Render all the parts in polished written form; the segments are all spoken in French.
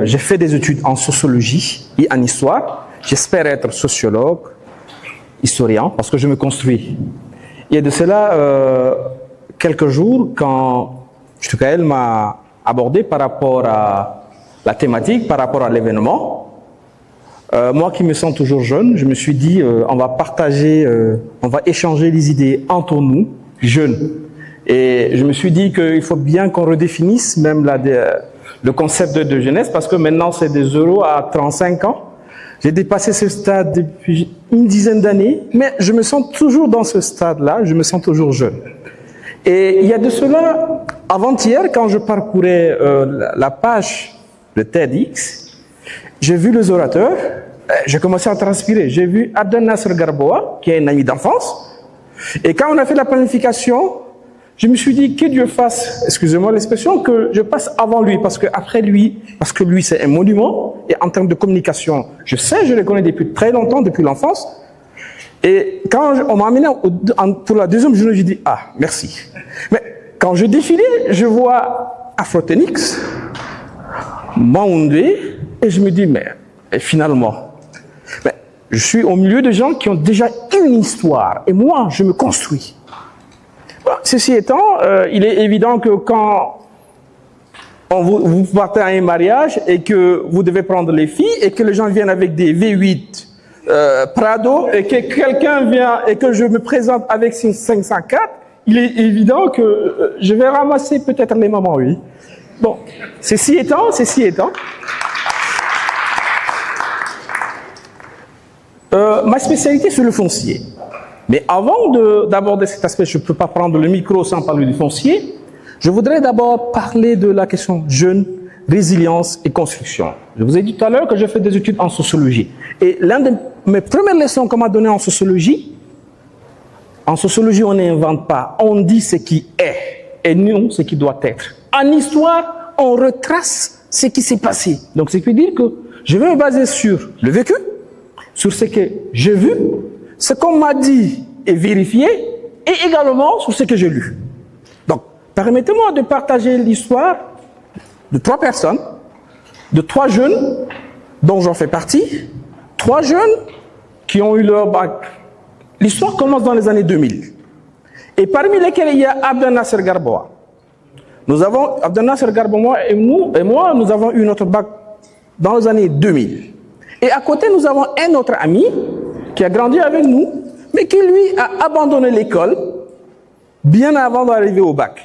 j'ai fait des études en sociologie et en histoire. J'espère être sociologue, historien, parce que je me construis. Et de cela, quelques jours, quand Chukael m'a abordé par rapport à la thématique, par rapport à l'événement, moi qui me sens toujours jeune, je me suis dit, on va partager, on va échanger les idées entre nous, jeunes. Et je me suis dit qu'il faut bien qu'on redéfinisse même le concept de jeunesse, parce que maintenant c'est des euros à 35 ans. J'ai dépassé ce stade depuis une dizaine d'années, mais je me sens toujours dans ce stade-là, je me sens toujours jeune. Et il y a de cela, avant-hier, quand je parcourais la page de TEDx, j'ai vu les orateurs, j'ai commencé à transpirer. J'ai vu Abdel Nasser Garboua, qui est un ami d'enfance, et quand on a fait la planification, je me suis dit que Dieu fasse, excusez-moi l'expression, que je passe avant lui, parce que après lui, parce que lui c'est un monument, et en termes de communication, je sais, je le connais depuis très longtemps, depuis l'enfance, et quand on m'a amené pour la deuxième journée, j'ai dit, ah, merci. Mais quand je défilais, je vois Afrotenix, Maoundé, et je me dis, mais finalement, je suis au milieu de gens qui ont déjà une histoire, et moi, je me construis. Ceci étant, il est évident que quand vous partez à un mariage et que vous devez prendre les filles et que les gens viennent avec des V8 Prado et que quelqu'un vient et que je me présente avec 504, il est évident que je vais ramasser peut-être les mamans, oui. Bon, ceci étant, ma spécialité c'est le foncier. Mais avant d'aborder cet aspect, je ne peux pas prendre le micro sans parler du foncier. Je voudrais d'abord parler de la question jeune, résilience et construction. Je vous ai dit tout à l'heure que j'ai fait des études en sociologie. Et l'une de mes premières leçons qu'on m'a données en sociologie, on n'invente pas, on dit ce qui est et non ce qui doit être. En histoire, on retrace ce qui s'est passé. Donc, ce qui veut dire que je vais me baser sur le vécu, sur ce que j'ai vu, ce qu'on m'a dit est vérifié, et également sur ce que j'ai lu. Donc, permettez-moi de partager l'histoire de 3 personnes, de 3 jeunes, dont j'en fais partie, 3 jeunes qui ont eu leur bac. L'histoire commence dans les années 2000. Et parmi lesquels il y a Abdel Nasser Garboua. Abdel Nasser Garboua et moi, nous avons eu notre bac dans les années 2000. Et à côté, nous avons un autre ami qui a grandi avec nous, mais qui lui a abandonné l'école bien avant d'arriver au bac.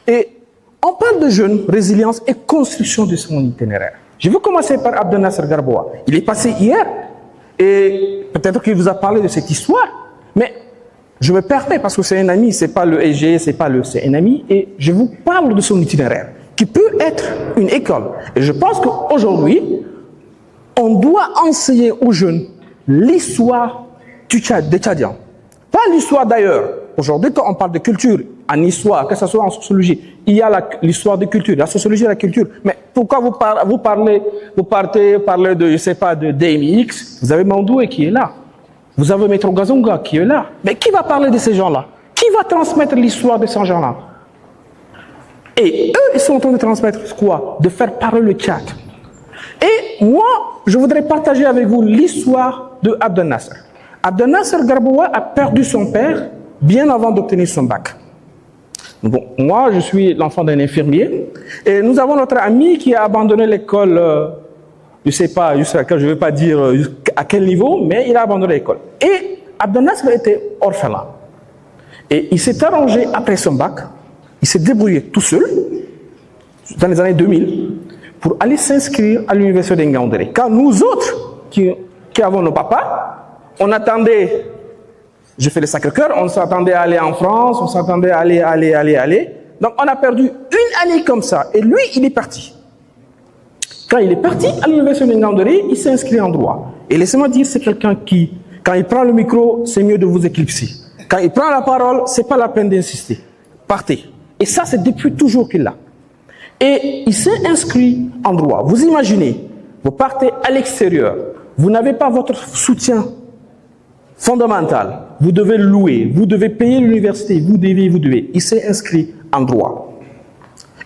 Et on parle de jeunes, résilience et construction de son itinéraire. Je veux commencer par Abdel Nasser Garboua. Il est passé hier, et peut-être qu'il vous a parlé de cette histoire, mais je me permets, parce que c'est un ami, c'est pas le EG, c'est un ami, et je vous parle de son itinéraire, qui peut être une école. Et je pense qu'aujourd'hui, on doit enseigner aux jeunes l'histoire des Tchadiens. Pas l'histoire d'ailleurs. Aujourd'hui, quand on parle de culture, en histoire, que ce soit en sociologie, il y a l'histoire de culture, la sociologie de la culture. Mais pourquoi vous partez parler de, je sais pas, de DMX, vous avez Mandoué qui est là. Vous avez Maître Gazonga qui est là. Mais qui va parler de ces gens-là? Qui va transmettre l'histoire de ces gens-là? Et eux, ils sont en train de transmettre quoi? De faire parler le Tchad. Et moi, je voudrais partager avec vous l'histoire de Abdel Nasser. Abdel Nasser Garboua a perdu son père bien avant d'obtenir son bac. Bon, moi, je suis l'enfant d'un infirmier. Et nous avons notre ami qui a abandonné l'école, je ne sais pas, je ne vais pas dire à quel niveau, mais il a abandonné l'école. Et Abdel Nasser était orphelin. Et il s'est arrangé après son bac, il s'est débrouillé tout seul, dans les années 2000, pour aller s'inscrire à l'université d'Ngaoundéré. Quand nous autres, qui avons nos papas, on attendait, je fais le Sacré-Cœur, on s'attendait à aller en France, on s'attendait à aller. Donc on a perdu une année comme ça. Et lui, il est parti. Quand il est parti à l'université d'Ngaoundéré, il s'est inscrit en droit. Et laissez-moi dire, c'est quelqu'un qui, quand il prend le micro, c'est mieux de vous éclipser. Quand il prend la parole, c'est pas la peine d'insister. Partez. Et ça, c'est depuis toujours qu'il l'a. Et il s'est inscrit en droit. Vous imaginez, vous partez à l'extérieur, vous n'avez pas votre soutien fondamental, vous devez louer, vous devez payer l'université, vous devez. Il s'est inscrit en droit.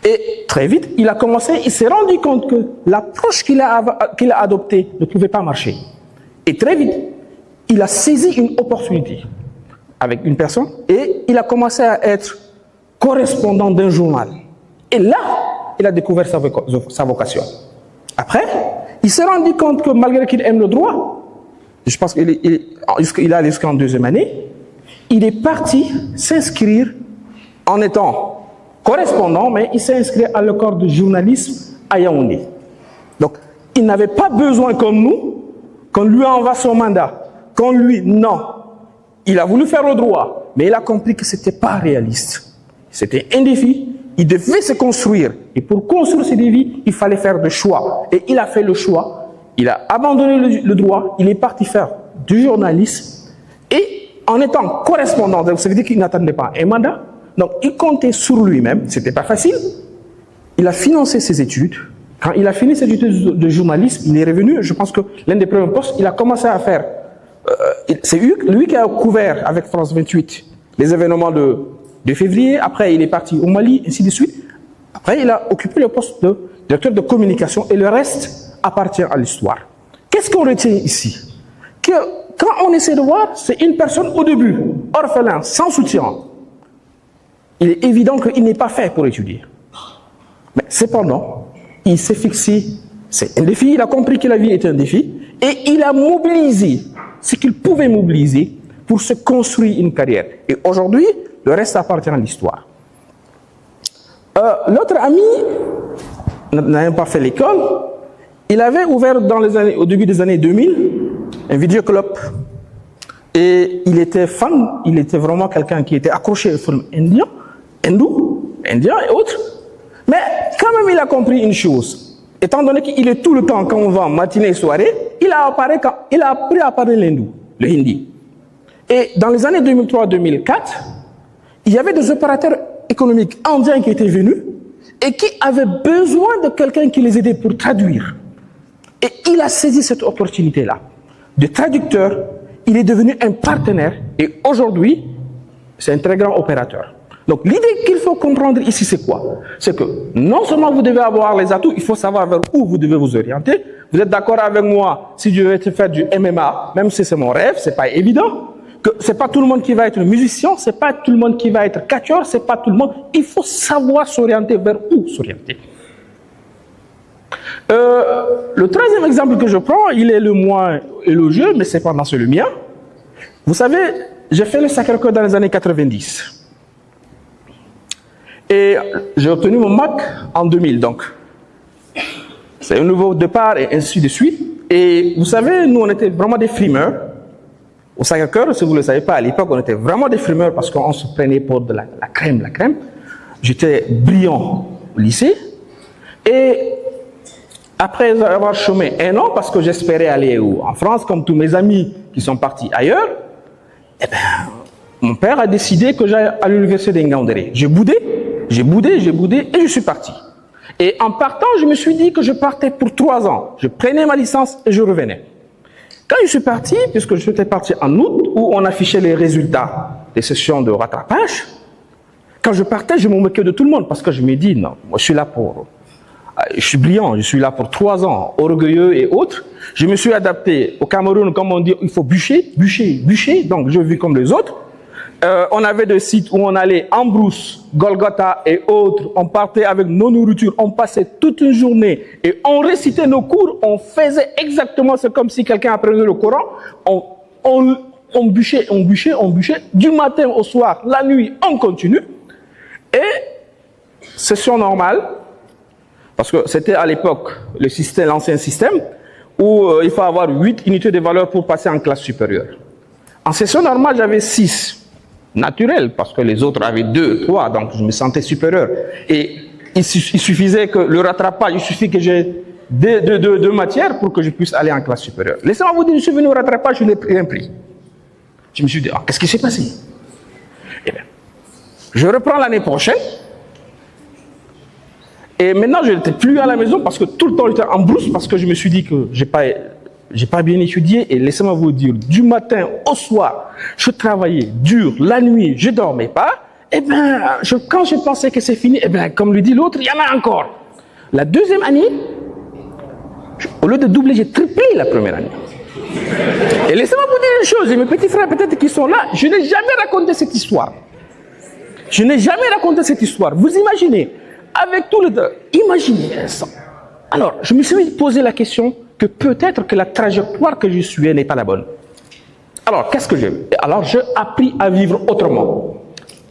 Et très vite, il s'est rendu compte que l'approche qu'il a adoptée ne pouvait pas marcher. Et très vite, il a saisi une opportunité avec une personne et il a commencé à être correspondant d'un journal. Et là, il a découvert sa vocation. Après, il s'est rendu compte que malgré qu'il aime le droit, je pense qu'il est allé jusqu'en deuxième année, il est parti s'inscrire en étant correspondant, mais il s'est inscrit à l'école de journalisme à Yaoundé. Donc, il n'avait pas besoin comme nous, qu'on lui envoie son mandat, non. Il a voulu faire le droit, mais il a compris que ce n'était pas réaliste. C'était un défi, il devait se construire. Et pour construire ce défi, il fallait faire des choix. Et il a fait le choix, il a abandonné le droit, il est parti faire du journalisme. Et en étant correspondant, ça veut dire qu'il n'attendait pas un mandat, donc il comptait sur lui-même, c'était pas facile. Il a financé ses études. Quand il a fini ses études de journalisme, il est revenu, je pense que l'un des premiers postes, il a commencé à faire, c'est lui qui a couvert avec France 28 les événements de février, après il est parti au Mali, ainsi de suite. Après il a occupé le poste de directeur de communication et le reste appartient à l'histoire. Qu'est-ce qu'on retient ici? Que quand on essaie de voir, c'est une personne au début, orphelin, sans soutien. Il est évident qu'il n'est pas fait pour étudier. Mais cependant, il s'est fixé, c'est un défi, il a compris que la vie est un défi, et il a mobilisé ce qu'il pouvait mobiliser pour se construire une carrière. Et aujourd'hui, le reste appartient à l'histoire. L'autre ami n'ayant pas fait l'école, il avait ouvert au début des années 2000 un vidéoclub. Et il était fan, il était vraiment quelqu'un qui était accroché au film indien et autres. Mais quand même, il a compris une chose. Étant donné qu'il est tout le temps, quand on va matinée et soirée, il a appris à parler l'hindou, le hindi. Et dans les années 2003-2004, il y avait des opérateurs économiques indiens qui étaient venus et qui avaient besoin de quelqu'un qui les aidait pour traduire. Et il a saisi cette opportunité-là. De traducteur, il est devenu un partenaire et aujourd'hui, c'est un très grand opérateur. Donc l'idée qu'il faut comprendre ici, c'est quoi? C'est que non seulement vous devez avoir les atouts, il faut savoir vers où vous devez vous orienter. Vous êtes d'accord avec moi, si je vais faire du MMA, même si c'est mon rêve, c'est pas évident, que c'est pas tout le monde qui va être musicien, c'est pas tout le monde qui va être catcheur, c'est pas tout le monde. Il faut savoir s'orienter vers où s'orienter. Le troisième exemple que je prends, il est le moins élogieux, mais cependant c'est le mien. Vous savez, j'ai fait le Sacré-Cœur dans les années 90. Et j'ai obtenu mon Mac en 2000, donc c'est un nouveau départ et ainsi de suite. Et vous savez, nous on était vraiment des frimeurs. Au Sacré-Cœur, si vous ne le savez pas, à l'époque on était vraiment des frimeurs parce qu'on se prenait pour de la crème. J'étais brillant au lycée. Et après avoir chômé un an, parce que j'espérais aller en France, comme tous mes amis qui sont partis ailleurs, eh bien, mon père a décidé que j'aille à l'université d'Ingaoundéré. J'ai boudé et je suis parti. Et en partant, je me suis dit que je partais pour 3 ans. Je prenais ma licence et je revenais. Quand je suis parti, puisque je suis parti en août, où on affichait les résultats des sessions de rattrapage, quand je partais, je me moquais de tout le monde parce que je me dis, non, moi je suis là je suis brillant, je suis là pour 3 ans, orgueilleux et autres. Je me suis adapté au Cameroun, comme on dit, il faut bûcher, donc je vis comme les autres. On avait des sites où on allait en brousse, Golgotha et autres, on partait avec nos nourritures, on passait toute une journée et on récitait nos cours, on faisait exactement, c'est comme si quelqu'un apprenait le Coran, on bûchait, du matin au soir, la nuit, on continue. Et session normale, parce que c'était à l'époque l'ancien système, où il faut avoir 8 unités de valeur pour passer en classe supérieure. En session normale, j'avais 6. Naturel, parce que les autres avaient 2, 3, donc je me sentais supérieur. Et il suffisait que le rattrapage, il suffit que j'ai 2 matières pour que je puisse aller en classe supérieure. Laissez-moi vous dire, je suis venu au rattrapage, je n'ai rien pris. Je me suis dit, qu'est-ce qui s'est passé? Eh bien, je reprends l'année prochaine. Et maintenant, je n'étais plus à la maison parce que tout le temps, j'étais en brousse parce que je me suis dit que j'ai pas bien étudié. Et laissez-moi vous dire, du matin au soir, je travaillais dur, la nuit, je ne dormais pas. eh bien, quand je pensais que c'est fini, eh bien, comme lui dit l'autre, il y en a encore. La deuxième année, au lieu de doubler, j'ai triplé la première année. Et laissez-moi vous dire une chose, et mes petits frères peut-être qui sont là, je n'ai jamais raconté cette histoire. Je n'ai jamais raconté cette histoire. Vous imaginez, avec tout le... Imaginez ça. Alors, je me suis posé la question que peut-être que la trajectoire que je suis n'est pas la bonne. Alors, qu'est-ce que j'ai? Alors, j'ai appris à vivre autrement.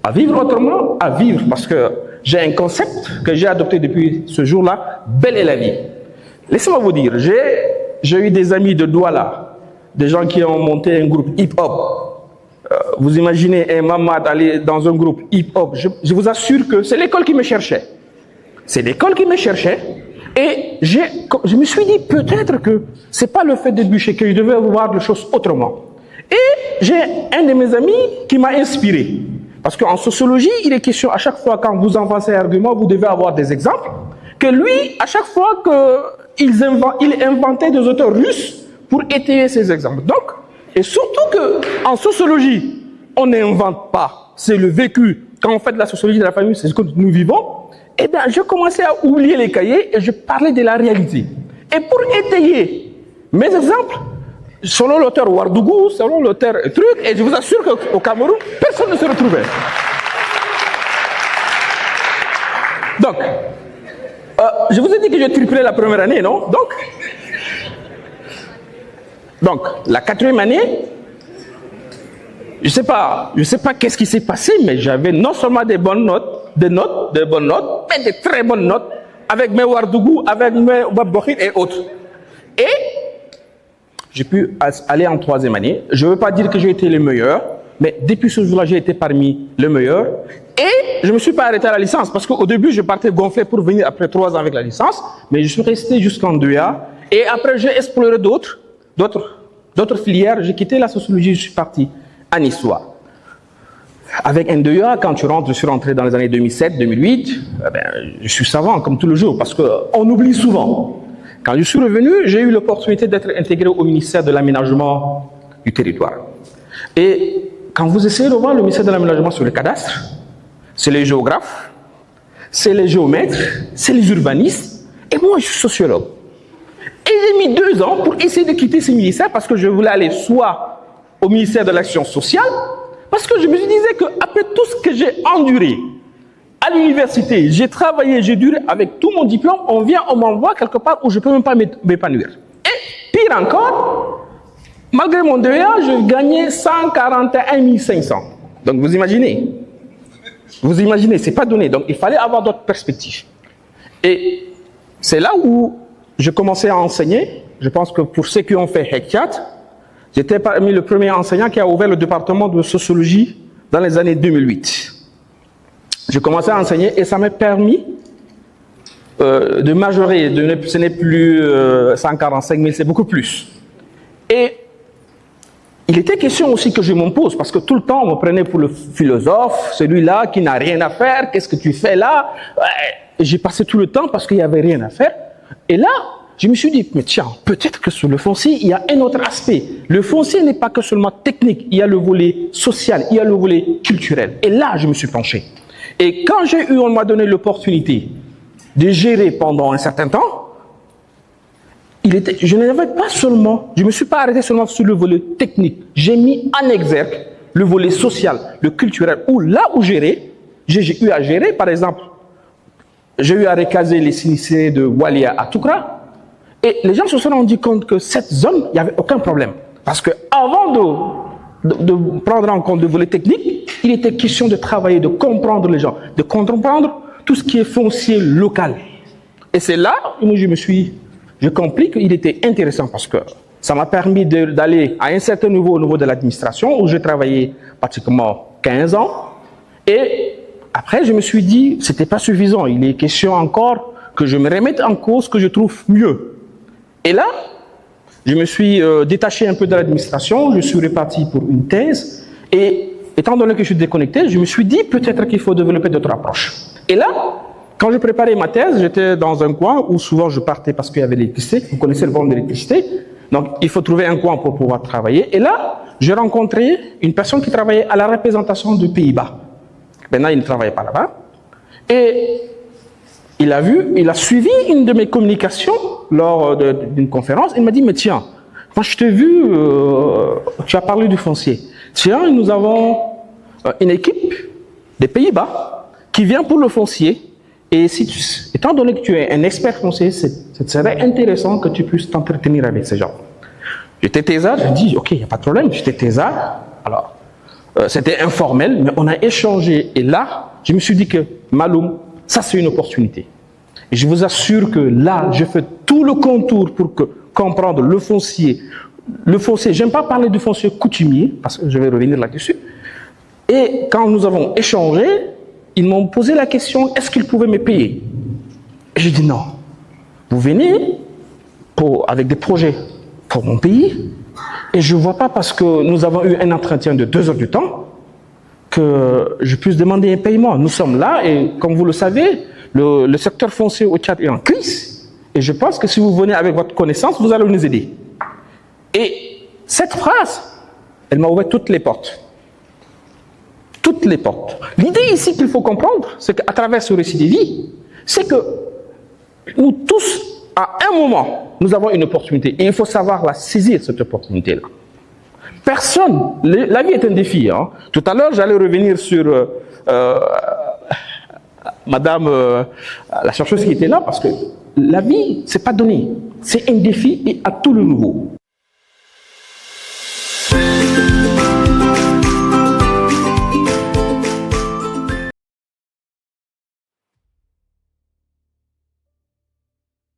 À vivre autrement, à vivre, parce que j'ai un concept que j'ai adopté depuis ce jour-là, belle est la vie. Laissez-moi vous dire, j'ai eu des amis de Douala, des gens qui ont monté un groupe hip-hop. Vous imaginez un Mamad aller dans un groupe hip-hop, je vous assure que c'est l'école qui me cherchait. C'est l'école qui me cherchait. Et je me suis dit peut-être que ce n'est pas le fait de bûcher, que je devais voir les choses autrement. Et j'ai un de mes amis qui m'a inspiré. Parce qu'en sociologie, il est question, à chaque fois quand vous avancez un argument, vous devez avoir des exemples. Que lui, à chaque fois qu'il inventait des auteurs russes pour étayer ces exemples. Donc, et surtout qu'en sociologie, on n'invente pas. C'est le vécu. Quand on fait de la sociologie de la famille, c'est ce que nous vivons. Eh bien, je commençais à oublier les cahiers et je parlais de la réalité. Et pour étayer mes exemples, selon l'auteur Ouardougou, selon l'auteur truc, et je vous assure qu'au Cameroun, personne ne se retrouvait. Donc, je vous ai dit que j'ai triplé la première année, non? Donc, la quatrième année, je sais pas qu'est-ce qui s'est passé, mais j'avais non seulement des bonnes notes, mais des très bonnes notes, avec mes Ouardougou, avec mes Wabbokhir et autres. Et j'ai pu aller en troisième année. Je ne veux pas dire que j'ai été le meilleur, mais depuis ce jour-là, j'ai été parmi les meilleurs. Et je ne me suis pas arrêté à la licence, parce qu'au début, je partais gonflé pour venir après 3 ans avec la licence, mais je suis resté jusqu'en 2A. Et après, j'ai exploré d'autres filières. J'ai quitté la sociologie, je suis parti en histoire. Avec un 2A, quand je suis rentré dans les années 2007, 2008, je suis savant comme tous les jours, parce qu'on oublie souvent. Quand je suis revenu, j'ai eu l'opportunité d'être intégré au ministère de l'aménagement du territoire. Et quand vous essayez de voir le ministère de l'aménagement sur le cadastre, c'est les géographes, c'est les géomètres, c'est les urbanistes, et moi je suis sociologue. Et j'ai mis 2 ans pour essayer de quitter ce ministère parce que je voulais aller soit au ministère de l'Action sociale, parce que je me disais qu'après tout ce que j'ai enduré à l'université, j'ai travaillé, j'ai duré avec tout mon diplôme, on m'envoie quelque part où je ne peux même pas m'épanouir. Et pire encore, malgré mon 2A, je gagnais 141 500. Donc vous imaginez, c'est pas donné. Donc il fallait avoir d'autres perspectives. Et c'est là où je commençais à enseigner. Je pense que pour ceux qui ont fait Hektiat, j'étais parmi les premiers enseignants qui a ouvert le département de sociologie dans les années 2008. J'ai commencé à enseigner et ça m'a permis de majorer. Ce n'est plus 145 000, c'est beaucoup plus. Et il était question aussi que je m'impose, parce que tout le temps, on me prenait pour le philosophe, celui-là qui n'a rien à faire, qu'est-ce que tu fais là? J'ai passé tout le temps parce qu'il n'y avait rien à faire. Et là, je me suis dit, mais tiens, peut-être que sur le foncier, il y a un autre aspect. Le foncier n'est pas que seulement technique, il y a le volet social, il y a le volet culturel. Et là, je me suis penché. Et quand on m'a donné l'opportunité de gérer pendant un certain temps, je ne me suis pas arrêté seulement sur le volet technique. J'ai mis en exergue le volet social, le culturel, où là où j'ai eu à gérer, par exemple, j'ai eu à recaser les sinistrés de Walia à Toukra, et les gens se sont rendus compte que cette zone, il n'y avait aucun problème. Parce qu'avant de prendre en compte le volet technique, il était question de travailler, de comprendre les gens, de comprendre tout ce qui est foncier local. Et c'est là où j'ai compris qu'il était intéressant parce que ça m'a permis d'aller à un certain niveau au niveau de l'administration où j'ai travaillé pratiquement 15 ans. Et après, je me suis dit, ce n'était pas suffisant. Il est question encore que je me remette en cause, que je trouve mieux. Et là, je me suis détaché un peu de l'administration, je suis reparti pour une thèse. Et étant donné que je suis déconnecté, je me suis dit peut-être qu'il faut développer d'autres approches. Et là, quand je préparais ma thèse, j'étais dans un coin où souvent je partais parce qu'il y avait l'électricité. Vous connaissez le problème de l'électricité. Donc, il faut trouver un coin pour pouvoir travailler. Et là, j'ai rencontré une personne qui travaillait à la représentation des Pays-Bas. Maintenant, il ne travaille pas là-bas. Et il a suivi une de mes communications lors d'une conférence. Il m'a dit, mais tiens, moi je t'ai vu, tu as parlé du foncier. Tiens, nous avons une équipe des Pays-Bas qui vient pour le foncier. Et étant donné que tu es un expert foncier, ce serait intéressant que tu puisses t'entretenir avec ces gens. J'étais thésard, je dis, ok, il n'y a pas de problème, j'étais thésard. Alors, c'était informel, mais on a échangé. Et là, je me suis dit que Maloum, ça c'est une opportunité. Et je vous assure que là, je fais tout le contour pour comprendre le foncier. Le foncier, j'aime pas parler du foncier coutumier, parce que je vais revenir là-dessus. Et quand nous avons échangé, ils m'ont posé la question, est-ce qu'ils pouvaient me payer? Et j'ai dit non. Vous venez avec des projets pour mon pays, et je ne vois pas, parce que nous avons eu un entretien de 2 heures du temps, que je puisse demander un paiement. Nous sommes là, et comme vous le savez, le secteur foncier au Tchad est en crise, et je pense que si vous venez avec votre connaissance, vous allez nous aider. Et cette phrase, elle m'a ouvert toutes les portes. Toutes les portes. L'idée ici qu'il faut comprendre, c'est qu'à travers ce récit de vie, c'est que nous tous, à un moment, nous avons une opportunité. Et il faut savoir la saisir, cette opportunité-là. Personne, la vie est un défi. Hein. Tout à l'heure, j'allais revenir sur Madame, la chercheuse qui était là, parce que la vie, c'est pas donné. C'est un défi et à tout le nouveau.